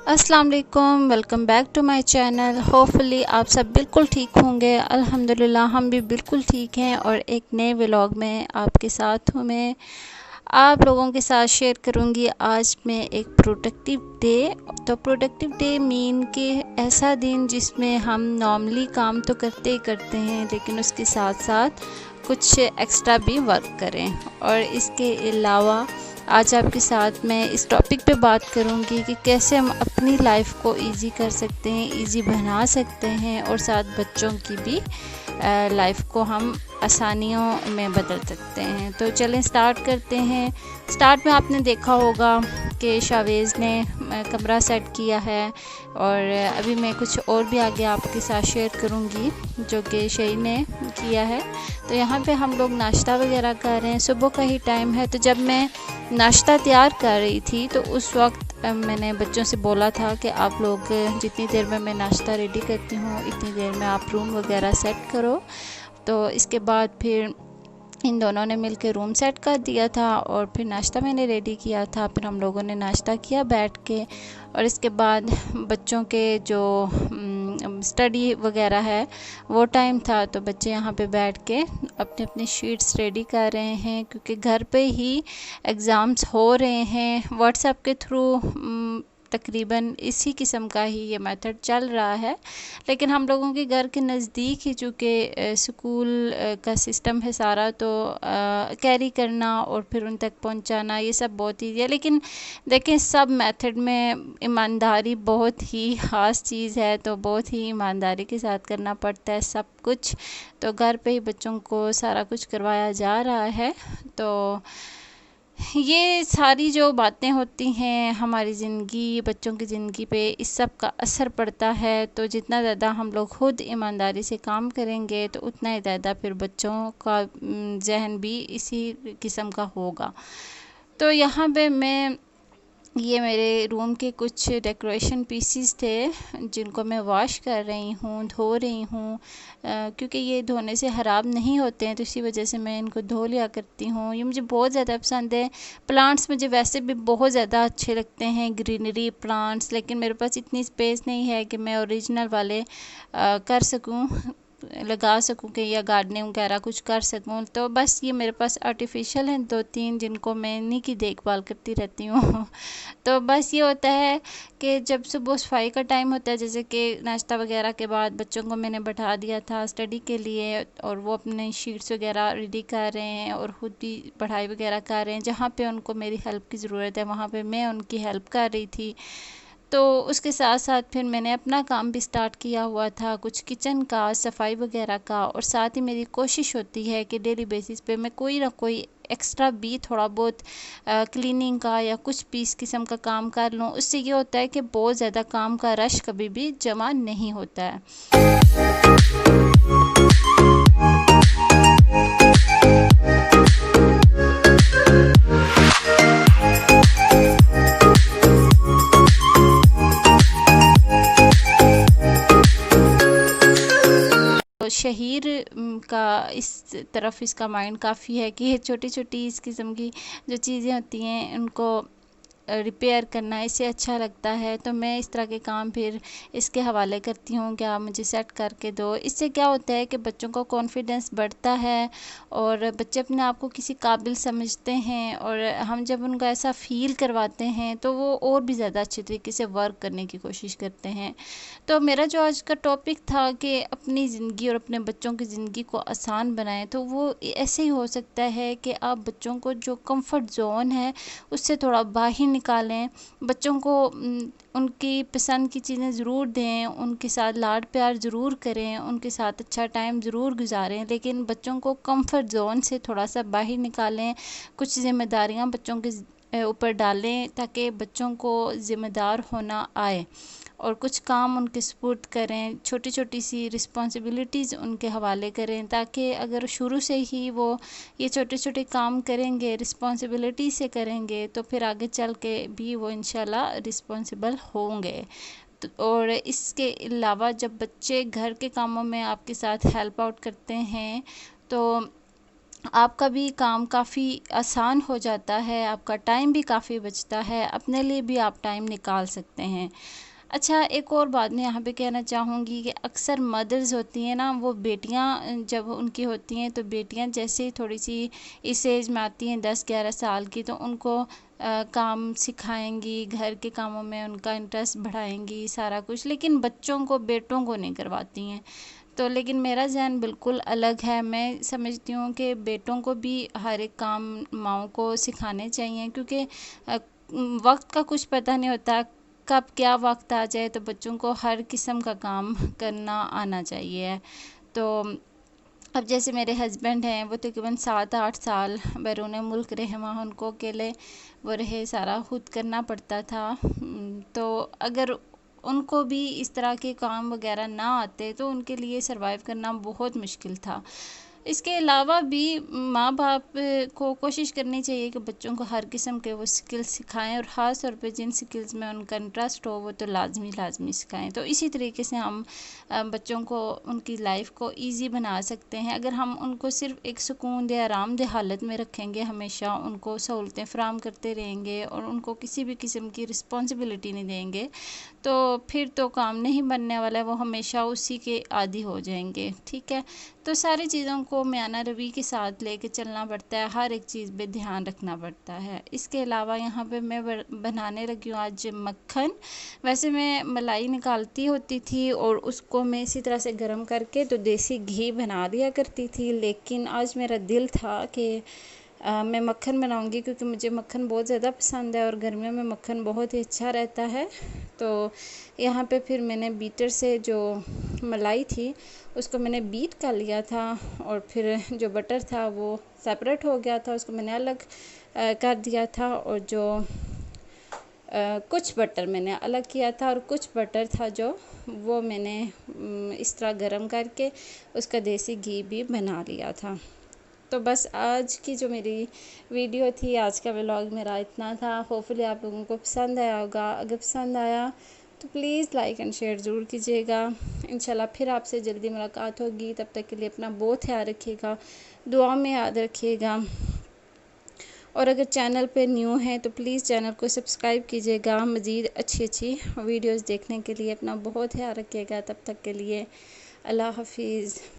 अस्सलाम वालेकुम, welcome back to my channel. Hopefully आप सब बिल्कुल ठीक होंगे। अल्हम्दुलिल्लाह हम भी बिल्कुल ठीक हैं और एक नए व्लॉग में आपके साथ हूँ। मैं आप लोगों के साथ शेयर करूँगी आज मैं एक प्रोडक्टिव डे। तो प्रोडक्टिव डे मीन कि ऐसा दिन जिसमें हम नॉर्मली काम तो करते ही करते हैं, लेकिन उसके साथ साथ कुछ एक्स्ट्रा भी वर्क करें। और इसके अलावा आज आपके साथ मैं इस टॉपिक पे बात करूंगी कि कैसे हम अपनी लाइफ को इजी कर सकते हैं, इजी बना सकते हैं और साथ बच्चों की भी लाइफ को हम आसानियों में बदल सकते हैं। तो चलें स्टार्ट करते हैं। स्टार्ट में आपने देखा होगा कि शावेज़ ने कमरा सेट किया है और अभी मैं कुछ और भी आगे आपके साथ शेयर करूंगी जो कि शई ने किया है। तो यहाँ पे हम लोग नाश्ता वगैरह कर रहे हैं, सुबह का ही टाइम है। तो जब मैं नाश्ता तैयार कर रही थी तो उस वक्त मैंने बच्चों से बोला था कि आप लोग जितनी देर में मैं नाश्ता रेडी करती हूँ इतनी देर में आप रूम वगैरह सेट करो। तो इसके बाद फिर इन दोनों ने मिलकर रूम सेट कर दिया था और फिर नाश्ता मैंने रेडी किया था। फिर हम लोगों ने नाश्ता किया बैठ के और इसके बाद बच्चों के जो स्टडी वगैरह है वो टाइम था। तो बच्चे यहाँ पे बैठ के अपने अपने शीट्स रेडी कर रहे हैं क्योंकि घर पे ही एग्ज़ाम्स हो रहे हैं। व्हाट्सएप के थ्रू तकरीबन इसी किस्म का ही ये मेथड चल रहा है, लेकिन हम लोगों के घर के नज़दीक ही चूँकि स्कूल का सिस्टम है सारा, तो कैरी करना और फिर उन तक पहुंचाना ये सब बहुत ईजी है। लेकिन देखें सब मेथड में ईमानदारी बहुत ही ख़ास चीज़ है, तो बहुत ही ईमानदारी के साथ करना पड़ता है सब कुछ। तो घर पे ही बच्चों को सारा कुछ करवाया जा रहा है। तो ये सारी जो बातें होती हैं हमारी ज़िंदगी, बच्चों की ज़िंदगी पे इस सब का असर पड़ता है। तो जितना ज़्यादा हम लोग खुद ईमानदारी से काम करेंगे तो उतना ही ज़्यादा फिर बच्चों का जहन भी इसी किस्म का होगा। तो यहाँ पे मैं ये मेरे रूम के कुछ डेकोरेशन पीसीस थे जिनको मैं वॉश कर रही हूँ, धो रही हूँ, क्योंकि ये धोने से ख़राब नहीं होते हैं तो इसी वजह से मैं इनको धो लिया करती हूँ। ये मुझे बहुत ज़्यादा पसंद है। प्लांट्स मुझे वैसे भी बहुत ज़्यादा अच्छे लगते हैं, ग्रीनरी प्लांट्स, लेकिन मेरे पास इतनी स्पेस नहीं है कि मैं ओरिजिनल वाले कर सकूँ, लगा सकूँ कि या गार्डनिंग वगैरह कुछ कर सकूँ। तो बस ये मेरे पास आर्टिफिशियल हैं 2-3 जिनको मैं इन्हीं की देखभाल करती रहती हूँ। तो बस ये होता है कि जब सुबह सफाई का टाइम होता है, जैसे कि नाश्ता वगैरह के बाद बच्चों को मैंने बैठा दिया था स्टडी के लिए और वो अपने शीट्स वगैरह रेडी कर रहे हैं और ख़ुद भी पढ़ाई वगैरह कर रहे हैं। जहाँ पे उनको मेरी हेल्प की ज़रूरत है वहाँ पे मैं उनकी हेल्प कर रही थी। तो उसके साथ साथ फिर मैंने अपना काम भी स्टार्ट किया हुआ था, कुछ किचन का, सफाई वगैरह का। और साथ ही मेरी कोशिश होती है कि डेली बेसिस पे मैं कोई ना कोई एक्स्ट्रा भी थोड़ा बहुत क्लीनिंग का या कुछ भी इस किस्म का काम कर लूँ। उससे ये होता है कि बहुत ज़्यादा काम का रश कभी भी जमा नहीं होता है। शहीर का इस तरफ इसका माइंड काफ़ी है कि ये छोटी छोटी इस किस्म की जो चीज़ें होती हैं उनको रिपेयर करना इससे अच्छा लगता है। तो मैं इस तरह के काम फिर इसके हवाले करती हूँ कि आप मुझे सेट करके दो। इससे क्या होता है कि बच्चों का कॉन्फिडेंस बढ़ता है और बच्चे अपने आप को किसी काबिल समझते हैं और हम जब उनको ऐसा फ़ील करवाते हैं तो वो और भी ज़्यादा अच्छे तरीके से वर्क करने की कोशिश करते हैं। तो मेरा जो आज का टॉपिक था कि अपनी ज़िंदगी और अपने बच्चों की ज़िंदगी को आसान बनाएं, तो वो ऐसे ही हो सकता है कि आप बच्चों को जो कंफर्ट जोन है उससे थोड़ा बाहर निकालें। बच्चों को उनकी पसंद की चीज़ें ज़रूर दें, उनके साथ लाड प्यार ज़रूर करें, उनके साथ अच्छा टाइम ज़रूर गुजारें, लेकिन बच्चों को कंफर्ट जोन से थोड़ा सा बाहर निकालें। कुछ ज़िम्मेदारियां बच्चों के ऊपर डालें ताकि बच्चों को ज़िम्मेदार होना आए और कुछ काम उनके सुपुर्द करें, छोटी छोटी सी रिस्पॉन्सिबिलिटीज़ उनके हवाले करें, ताकि अगर शुरू से ही वो ये छोटे छोटे काम करेंगे, रिस्पॉन्सिबिलिटी से करेंगे, तो फिर आगे चल के भी वो इंशाल्लाह रिस्पॉन्सिबल होंगे। और इसके अलावा जब बच्चे घर के कामों में आपके साथ हेल्प आउट करते हैं तो आपका भी काम काफ़ी आसान हो जाता है, आपका टाइम भी काफ़ी बचता है, अपने लिए भी आप टाइम निकाल सकते हैं। अच्छा, एक और बात मैं यहाँ पे कहना चाहूँगी कि अक्सर मदर्स होती हैं ना, वो बेटियाँ जब उनकी होती हैं तो बेटियाँ जैसे ही थोड़ी सी इस एज में आती हैं 10-11 साल की, तो उनको काम सिखाएंगी, घर के कामों में उनका इंटरेस्ट बढ़ाएंगी सारा कुछ, लेकिन बच्चों को, बेटों को नहीं करवाती हैं। तो लेकिन मेरा ज़हन बिल्कुल अलग है। मैं समझती हूँ कि बेटों को भी हर एक काम माँओं को सिखाने चाहिए, क्योंकि वक्त का कुछ पता नहीं होता, कब क्या वक्त आ जाए। तो बच्चों को हर किस्म का काम करना आना चाहिए। तो अब जैसे मेरे हस्बैंड हैं, वो तकरीबन 7-8 साल बैरून मुल्क रहे, वहाँ उनको अकेले वो रहे, सारा खुद करना पड़ता था। तो अगर उनको भी इस तरह के काम वगैरह ना आते तो उनके लिए सरवाइव करना बहुत मुश्किल था। इसके अलावा भी माँ बाप को कोशिश करनी चाहिए कि बच्चों को हर किस्म के वो स्किल्स सिखाएं, और ख़ास तौर पे जिन स्किल्स में उनका इंटरेस्ट हो वो तो लाजमी सिखाएं। तो इसी तरीके से हम बच्चों को, उनकी लाइफ को इजी बना सकते हैं। अगर हम उनको सिर्फ एक सुकून दे, आरामदेह हालत में रखेंगे, हमेशा उनको सहूलतें फ़राहम करते रहेंगे और उनको किसी भी किस्म की रिस्पॉन्सिबिलिटी नहीं देंगे, तो फिर तो काम नहीं बनने वाला है, वो हमेशा उसी के आदी हो जाएंगे। ठीक है, तो सारी चीज़ों को म्याना रवि के साथ लेके चलना पड़ता है, हर एक चीज़ पे ध्यान रखना पड़ता है। इसके अलावा यहाँ पे मैं बनाने लगी हूँ आज मक्खन। वैसे मैं मलाई निकालती होती थी और उसको मैं इसी तरह से गर्म करके तो देसी घी बना दिया करती थी, लेकिन आज मेरा दिल था कि मैं मक्खन बनाऊंगी, क्योंकि मुझे मक्खन बहुत ज़्यादा पसंद है और गर्मियों में मक्खन बहुत ही अच्छा रहता है। तो यहाँ पे फिर मैंने बीटर से जो मलाई थी उसको मैंने बीट कर लिया था, और फिर जो बटर था वो सेपरेट हो गया था, उसको मैंने अलग कर दिया था। और जो कुछ बटर मैंने अलग किया था, और कुछ बटर था जो वो मैंने इस तरह गरम करके उसका देसी घी भी बना लिया था। तो बस आज की जो मेरी वीडियो थी, आज का व्लॉग मेरा इतना था। होपफुली आप लोगों को पसंद आया होगा। अगर पसंद आया तो प्लीज़ लाइक एंड शेयर ज़रूर कीजिएगा। इंशाल्लाह फिर आपसे जल्दी मुलाकात होगी। तब तक के लिए अपना बहुत ख्याल रखिएगा, दुआ में याद रखिएगा। और अगर चैनल पे न्यू हैं तो प्लीज़ चैनल को सब्सक्राइब कीजिएगा। मज़ीद अच्छी वीडियोज़ देखने के लिए अपना बहुत ख्याल रखिएगा। तब तक के लिए अल्लाह हाफिज़।